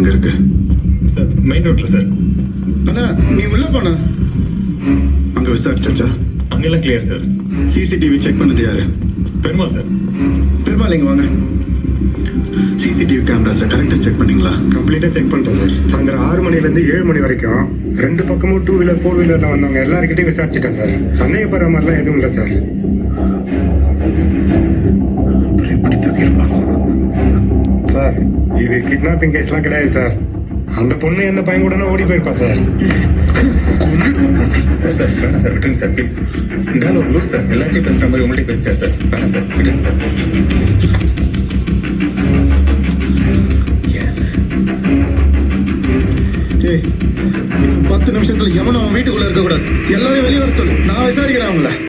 எங்க இருக்கு? Sir main ரோட்ல சார். அண்ணா நீ உள்ள போன அங்க விசாரிச்சாச்சா? அங்கெல்லாம் கிளியர் சார். சிசிடிவி செக் பண்ணது யாரு? பெருமாள் சார். பெருமாள் இங்க வாங்க. சிசிடிவி கேமராஸை கரெக்டா செக் பண்ணீங்களா? கம்ப்ளீட்டா செக் பண்ணிட்டோம் சார். சாயந்தரம் 6 மணிலேருந்து 7 மணி வரைக்கும் 2 பக்கமும் 2 வீலர் 4 வீலர்ல வந்தவங்க எல்லாருக்கிட்டையும் விசாரிச்சுட்டேன் சார். சந்தேகப்படுற மாதிரிலாம் எதுவும் இல்லை சார். எப்படி தூக்கியிருப்பான் சார் இது கிட்னாப்பிங் கேஸ்லாம் கிடையாது சார். அந்த பொண்ணு எந்த பையன் கூட ஓடி போயிருப்பா சார். சார் சார் வேணாம் சார், விட்டுருங்க சார் ப்ளீஸ். இந்த ஆள் ஒரு லூஸ் சார். எல்லாத்தையும் பேசுற மாதிரி உங்கள்கிட்ட பேசிட்டா சார். வேணாம் சார், விட்டுருங்க சார். ஏய் 10 நிமிஷத்துல எவனும் அவன் வீட்டுக்குள்ள இருக்க கூடாது. எல்லாரையும் வெளியே வர சொல்லு. நான் விசாரிக்கிறேன் அவங்கள.